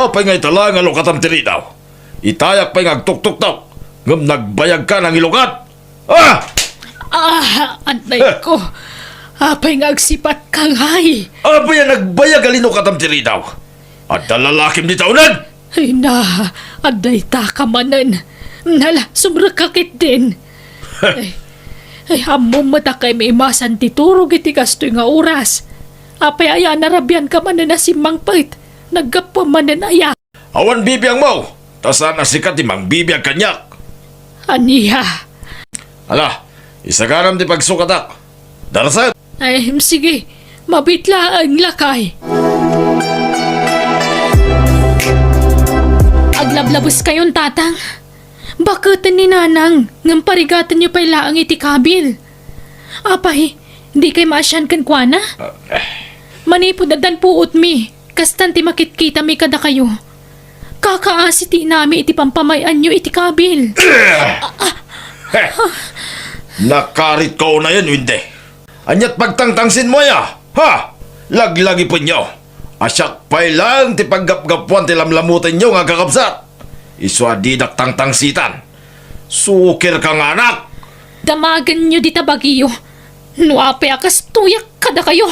Apay nga itala nga lukatam tiri daw. Itayak pa'y ngagtuktuk daw. Ngam nagbayag ka ng ilukat. Ah! Anay ko. Apay nga agsipat ka ngay. Apay nga nagbayag alino katam tiri daw. At dalalakim di taunan. Ay na, aday ta ka manan. Nala, sumrakakit din. Ay hamom mata kay may masan titurog iti kastoy nga oras. Apay aya narabyan ka manan na si Mangpait. Naggapo manan aya. Awan bibiyang mo. Tasan na sikat di mang bibiyang kanyak. Aniya. Ala, isagaram di pagsukatak. Darasat. Ay, sige. Mabitla ang lakay. Aglablabos kayon, tatang. Bakit ni nanang ngam parigatan niyo pa'y laang iti kabil? Apay, hindi kay maasyan kan kuana? Manipod adan puot mi. Kastan ti makitkita mi kada kayo. Kakaasi ti nami iti pampamayan niyo iti kabil. Nakarit ko na yan, hindi. Anyat pagtangtangsin mo ya. Ha? Laglagi po nyo. Asyak pa'y lang ti paggapgapuan ti lamlamutin nyo nga kakabsat. Iswa didak tangtangsitan. Sukir kang anak. Damagan niyo di tabagiyo. Nuape akas tuyak kada kayo.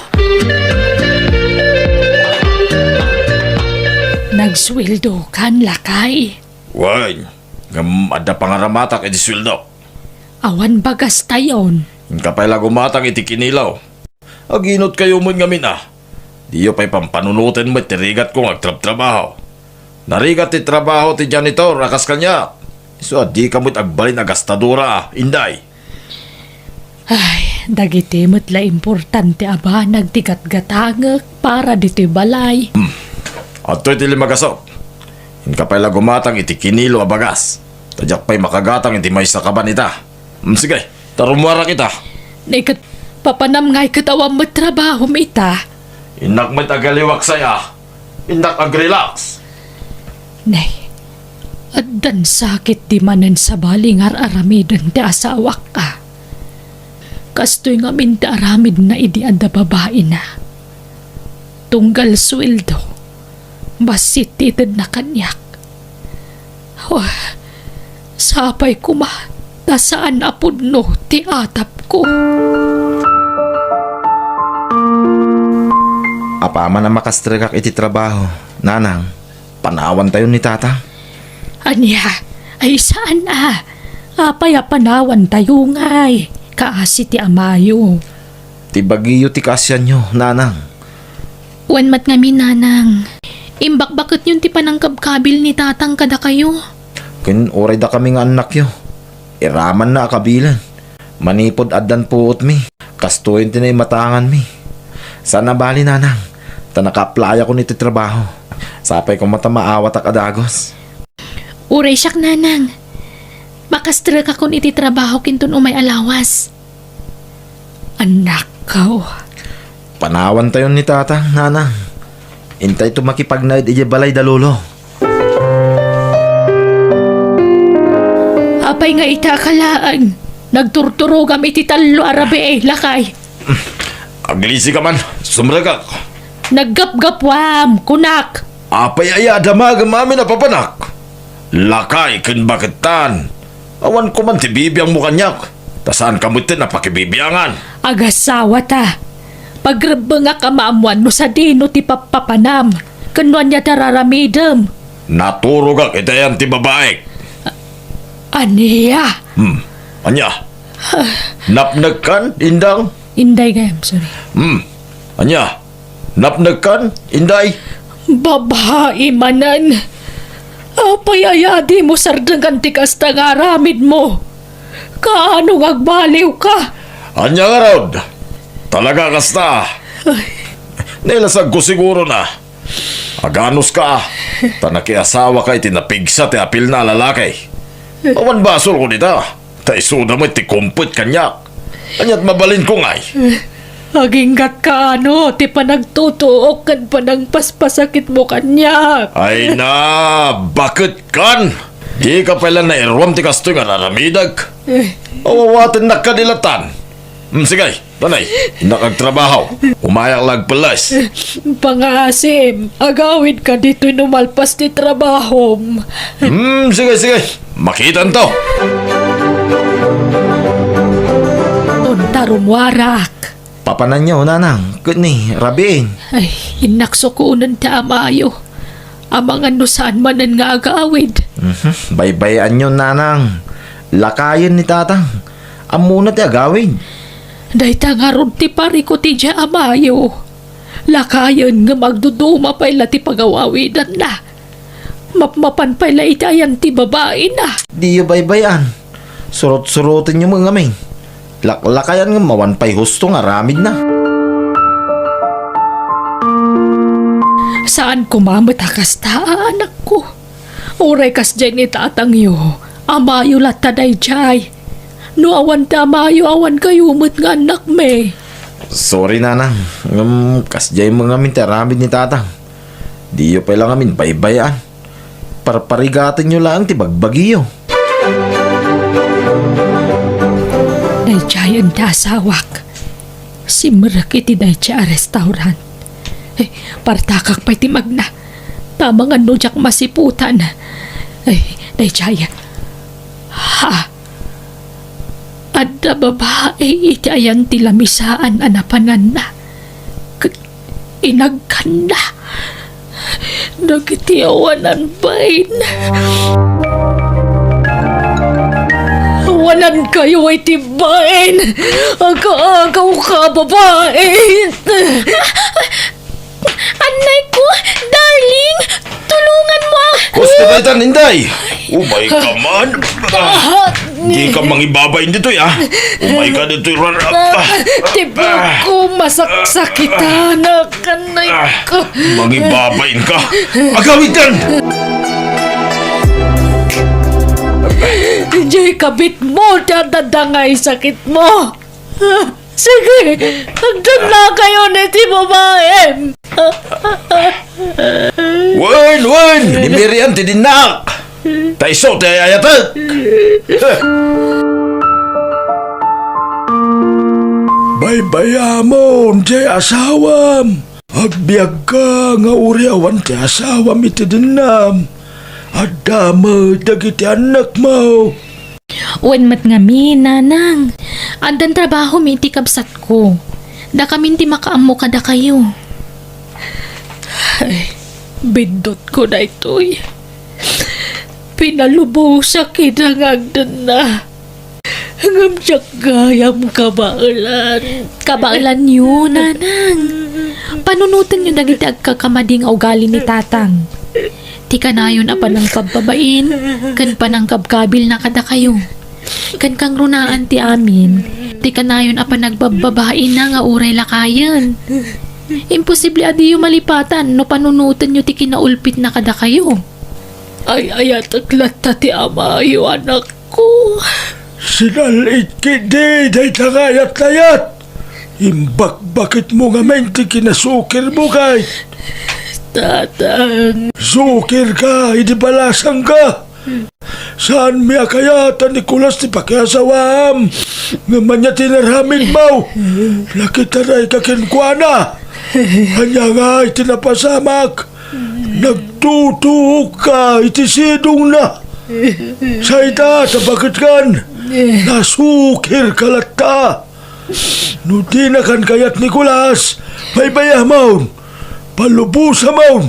Nagsweldo kan lakay. Wan, ngam ada pangaramatak iti sweldo. Awan bagas tayon. Kapay gumatang iti kinilaw. Aginot kayo mo ngamin ah. Diyo pa'y pampanunutin mo iti rigat kong agtrab-trabaho. Narigat ti trabaho ti janitor, rakas kanya. So di ka mo't agbalin agastadura ah, inday. Ay, dagiti mo't la importante aba nagtigat-gatangak para dito'y balay. At to'y tili magasok. Kapay gumatang iti kinilo abagas. Tadyak pa'y makagatang iti may sakaban ita. Sige, tarumwara kita. Naikat papanam nga'y katawang matrabaho mita. Inak mo't agaliwak saya. Inak agrelax. Nay, addan sakit di manen sa balingar aramidan ti asawak ka. Kastoy nga minti aramid na idi adda babae na. Tunggal sweldo, basit titid na kanyak. Oh, sapay kuma, nasaan apod no ti atap ko. Apaman na makastrikak iti trabaho, nanang. Panawan tayo ni tata. Anya, ay saan Apay panawan tayo nga'y. Kaasi ti amayo. Ti bagiyo ti kasyan nyo, nanang. Wan mat nga minanang. Imbak-bakit yun ti panangkabkabil ni tatang kada kayo. Kun oray da kami nga anak yo. Iraman na akabilan. Manipod addan puot mi. Kastuin ti na matangan mi. Sana bali, nanang. Tanaka-apply ako niti trabaho. Sapay ko mata maawat ak adagos. Uray siyak, nanang. Makastra ka kung iti trabaho kinton umay alawas. Anak ko. Panawan tayo ni tata, nanang. Intay to makipagnaid ije balay dalulo. Apay nga itakalaan. Nagturturogam iti talo arabe lakay. Aglisi ka man, sumragak. Naggapgapwam, kunak. Apay aya damagam amin na papanak. Lakay ken baketan. Awan ko man ti bibiyang mo kanyak. Tasaan kamutin na pakibibiyangan. Agasawa ta. Pagrebe nga kamaamuan no sa dino ti papapanam. Kanuan niya tararamidam. Naturugak itayan ti babae. Aniya. Anya? Napnagkan, indang? Inday gayam, sorry. Anya? Napnagkan, inday? Babae manan. Apay ayadi mo sardangan ti kasta nga aramid mo. Kaano agbaliw ka? Anya nga rod? Talaga kasta. Nilasag ko siguro na. Aganos ka. Tanakiasawa ka itinapigsa ti apil na lalaki. Awan basol ko nita. Taisuda mo iti kumput kanyak. Anyat mabalin ko ngay. Aginggat ka ti panagtutuok kan panang paspasakit mo kanya. Ay na, bakit kan? Di ka pala na irwam ti kastoy nga naramidag. Awawatin na kadilatan. Sige, tanay. Nakagtrabaho. Umayak lag pelas. Pangasim, agawid ka dito numalpas ni trabaho. Sige. Makitan to. Untarong warak. Papanan nyo, nanang. Kuni, rabiin. Ay, inaksukunan ta amayo. Amang ano saan manan nga agawid. Baybayan nyo, nanang. Lakayan ni tatang. Amuna ti agawin. Day tangarod ti pari ko ti dya amayo. Lakayan nga magduduma pa ila ti pagawawidan na. Mapmapan pa ila itayan ti babae na. Di yung baybayan. Surot-surotin nyo mga may. Lakayan nga mawanpay husto nga ramid na. Saan kumamatakas ta, anak ko? Uray kas dyan ni tatang yo. Amayo lataday jay. No awan ta amayo awan kayo nga anak me. Sorry, nanang. Kasjay mga amin ramid ni tatang. Di yung pala amin baybayan. Parparigatan nyo lang ti bagbagiyo. Dayjay ang dasawak. Si Merakiti dayjay restaurant. Eh, partakak pa'y timag na. Tamang ano jak masiputan. Ay, dayjay. Ha? Adda babae itayan tilamisaan anapanan na. Inagkan na. Nagitiawanan bain. Wanan kayo ay tibain. Aga-agaw ka, babae. Anay ko, darling, tulungan mo. Kustubetan, Inday. Umay ka man. Di ka mangibabay dito, ya. Umay ka dito. Tibok ko, masaksakitan na kanay ko. Mangibabayin ka. Agawitan! Diyan kabit mo, dadadangay sakit mo. Sige, hagdan na kayo na ti babae. Wen! Nimirian ti dinak! Taiso ti ayatak! Baybayamon ti asawam! Agbiag ka nga uriawan ti asawam iti dinam! Adama dagiti anak mo! Wen mat nga mi, nanang. Andan trabaho mi ti kabsat ko. Da kami ti makaammo kada kayo. Ay, bindot ko na ito'y. Pinalubo sa kinangagdan na. Hangam siya gayam kabailan. Kabailan yun, nanang. Panunutan nyo dagiti agkakamading ugali ni tatang. Ti kanayon apan ng pagbabain, kan panang kabkabil na kada kayo. Kan kang runaan ti amin, ti kanayon apan nagbababain na nga uray lakayan. Imposible adiyo malipatan no panunutan nyo ti kinaulpit na kada kayo. Ay ayataglat ta ti amayo anak ko. Sinalit kindi day tangayat-layat! Imbak bakit mo nga men ti kinasukir mo kay? Tatang. Sukir ka, hindi balasang ka. Saan miya kaya ta Nicolas ti pakiasawam? Ngaman niya tinaramin mo. Nakitaray ka kinkwana. Kanya nga itinapasamak. Nagtutuok ka, itisidong na. Sa ita, sa bakit kan? Nasukir ka latta. No di na kan kayat Nicolas, may bayamon. Palubusa mo!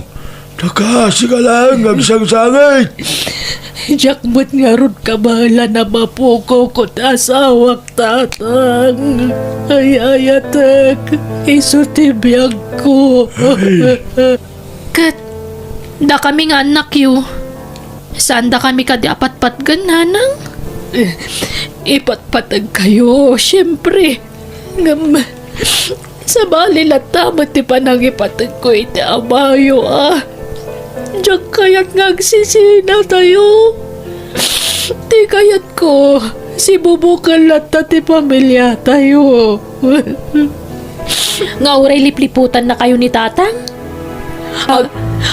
Nakasi ka lang ang isang sangit! Jakmut nga ron kabala na mapuko ko asawak tatang. Ay ayatek, isutibiyag ko. Kat, da kami nga anak yu. Saan da kami kadi apat-patgan, nanang? Ipatpatag kayo, syempre. Sa bali latamat ti panangipatag ko iti amayo Diyak kayat ngagsisina tayo. Ti kayat ko, si bubukan lata ti pamilya tayo. Nga uray lipliputan na kayo ni tatang?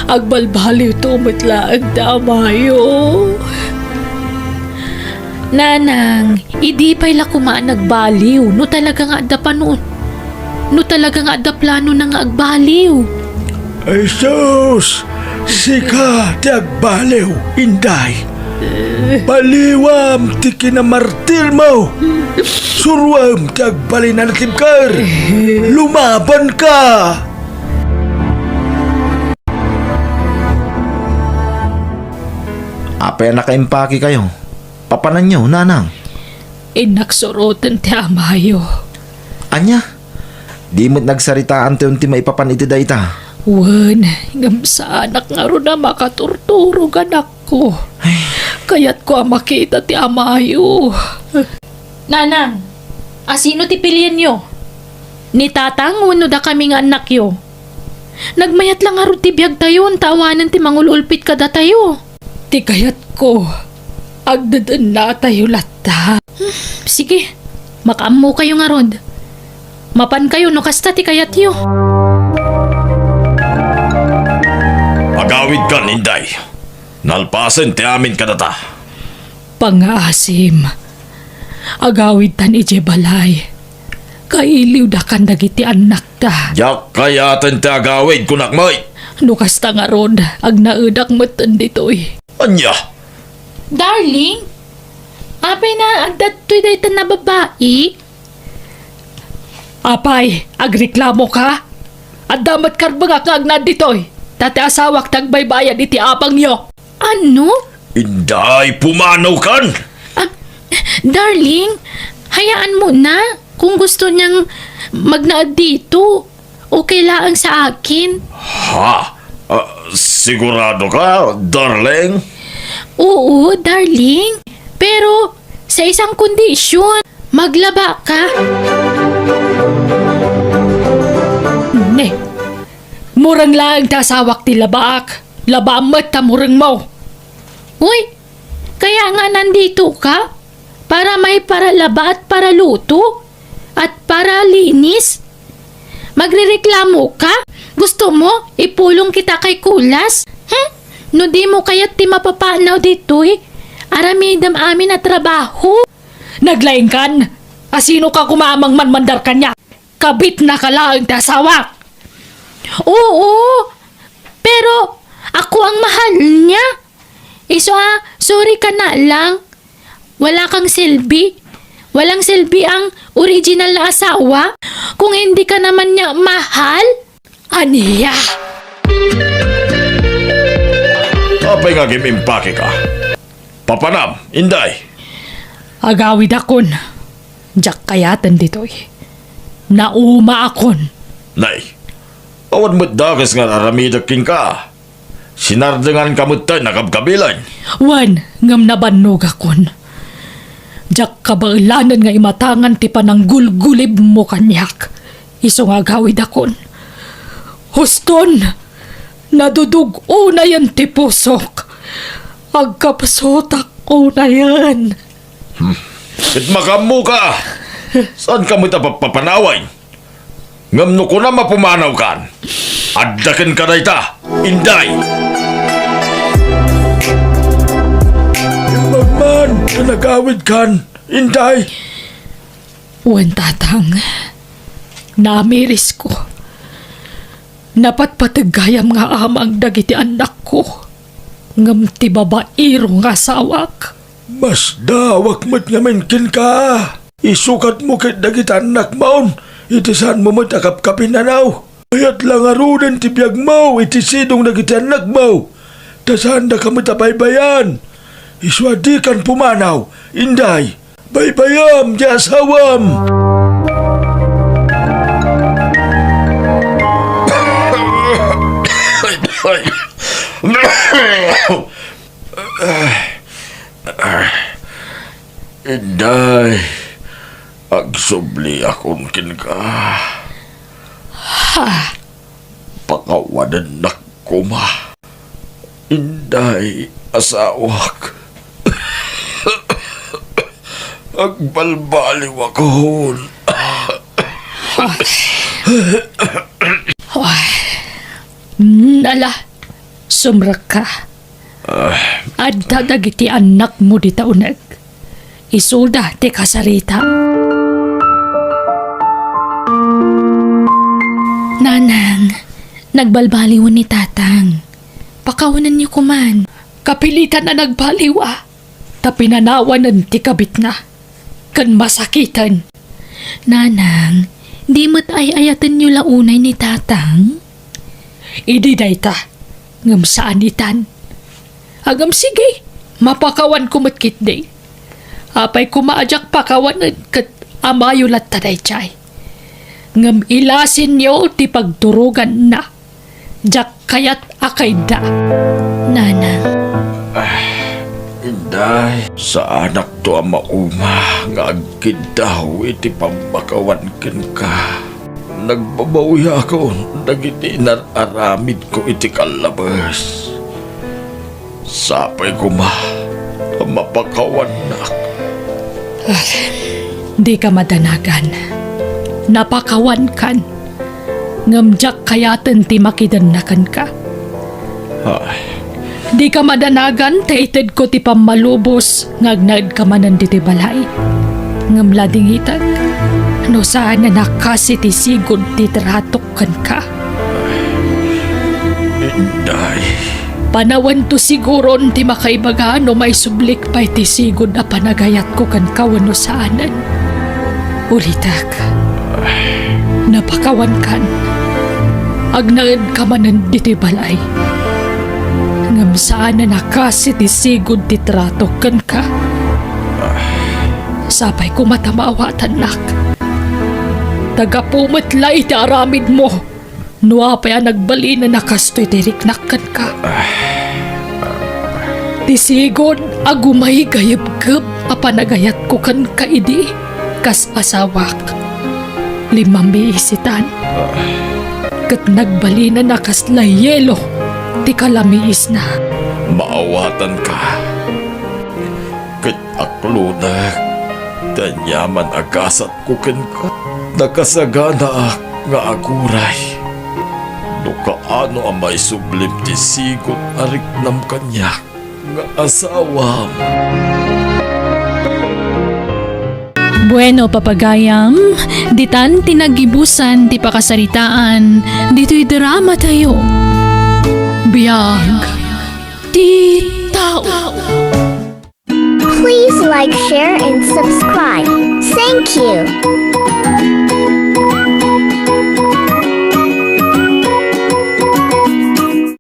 Agbalbaliw tumutlaang ti amayo. Nanang, idi pa'y la kumaan nagbaliw. No talaga nga adda pa noon. No talaga nga adda plano na nga agbaliw. Ay sus! Sika ti agbaliw, Inday. Baliwam ti kinamartil mo. Surwam ti agbali na natibkar. Lumaban ka! Apay nakaimpaki kayo. Papanan nyo, nanang. Inaksurotan ti amayo. Anya? Di mo't nagsaritaan ti unti maipapan iti dayta. Wan, ngam sa anak nga ro na makaturturo anak ko. Kaya't ko ang makita ti amayo. Nanang, asino ti pilihan nyo? Ni tatang uno da kami nga anak yo. Nagmayat lang nga ro ti biyag tayo, tawanan ti mangululpit kada tayo. Ti kayat ko, agdadan na tayo lata. Sige, makaammo kayo nga rod. Mapan kayo no kasta ti kayat yo. Agawid ka, Inday. Nalpasan ti amin ka data. Pangasim, agawid tan ije balay. Kailiw da kan dagiti anak ta. Yak kayaten ti agawid kunak moy. No kasta nga rod, ag naudak matan ditoy. Anya? Darling, apay na agdat to'y daytan na babae? Apay, agreklamo ka? At damat karbang akag na ditoy. Dati asawak tagbaybayan iti apang nyo. Ano? Inday, pumanaw kan! Darling, hayaan mo na. Kung gusto niyang magnaad dito, okay lang sa akin. Ha? Sigurado ka, darling? Oo, darling. Pero sa isang kondisyon, maglaba ka. Ne, murang lang tasawak ti labaak. Labamat ta murang mo. Uy, kaya nga nandito ka? Para may paralaba at para luto? At para linis? Magrereklamo ka? Gusto mo ipulong kita kay Kulas? No di mo kaya't ti mapapanaw dito eh. Aramidam amin na trabaho. Naglaing kan? Asino ka kumamang manmandar kanya? Kabit na ka lang tasawak. Oo, pero ako ang mahal niya. Sorry ka na lang. Wala kang silbi. Walang silbi ang original na asawa. Kung hindi ka naman niya mahal. Aniya? Apay nga gimimpake ka. Papanam, Inday. Agawid akon. Diyak kayatan ditoy. Nauma akon. Nay, awad mo't dagas nga naramidakin ka. Sinardangan kamot tayo nakabkabilan. Wan, ngam nabannog akon. Diyak kabaulanan nga imatangan ti panang gulgulib mo kanyak. Iso nga agawid akon. Huston, nadudugo na yan ti pusok. Agkapsotak ko na yan. It makamu ka. Saan ka mo papanaway? Ngamno ko na mapumanaw kan. Addakan ka na ita, Inday. Magman, nagawid kan, Inday. Wan tatang, namiris ko. Napatpatagayam nga amang dagiti anak ko. Ngam ti babairo nga sawak. Mas dawak mo't ngaminkin ka. Isukat mo kit dagiti anak maon. Itisan mo mo't akap-kapin na naw. Ayat lang arunan ti biyag mo. Itisidong dagiti anak mo. Tasan da ka mo't abaybayan. Iswadi kan pumanaw. Inday, baybayam di asawam. Inday, agsubli akong kinka. Ha? Pakawanan na kuma. Inday, asawak. Agbalbaliw ako. Nala, sumrak ka. At dadagiti anak mo di taunag. Isulda ti kasarita. Nanang, nagbalbaliw ni tatang. Pakawanan niyo kuman. Kapilitan na nagbaliw Tapinanawanan ti kabit na. Kan masakitan. Nanang, di mo't ay ayatan niyo launay ni tatang? Idi dayta. Ngam saan itan? Agam sige, mapakawan kumatkit day. Apay kumaajak pakawanan kat amayulat taday chay. Ngam ilasin niyo ti pagturugan na. Jak kayat akay da. Nanang. Inday, sa anak to ang mauma nga agkid daw iti pambakawan ken ka. Nagbabawi ako, nagiti aramid ko iti kalabas. Sapay ko mapakawan na. Di ka madanagan. Napakawan kan. Ngamjak kayatan ti makidanakan ka. Ay, Di ka madanagan, taited ko ti pamalubos, ngagnad ka manan di ti balay. Ngamlading itag, no saan na nakasi ti sigod ti tratok kan ka. Inday. Panawan to siguron ti makaibaga no may sublik pa ti sigod na panagayat ko kan kawan no saanan. Ulitak, napakawan kan, agnaid ka manan di ti balay. Ngam saan na nakasi ti sigod ti trato kan ka. Sapay ko matamawatan nak. Tagapumat iti aramid mo. Nuapay nagbali na nakastoy ti riknakan ka. Ti sigod agumay gayab-gab apanagayat ko kan kaidi. Kas asawak. 5 isitan. Kat nagbali na nakaslay yelo. Ti kalamiis na. Maawatan ka. Kat aklo na. Tanyaman agasat ko ken ka. Nakasagana nga aguray. No kaano ang may sublim ti sigot arik nam kanya nga asawam. Bueno, papagayam, ditan tinagibusan ti pakasaritaan, dito'y drama tayo. Biyag, ti tao. Please like, share, and subscribe. Thank you.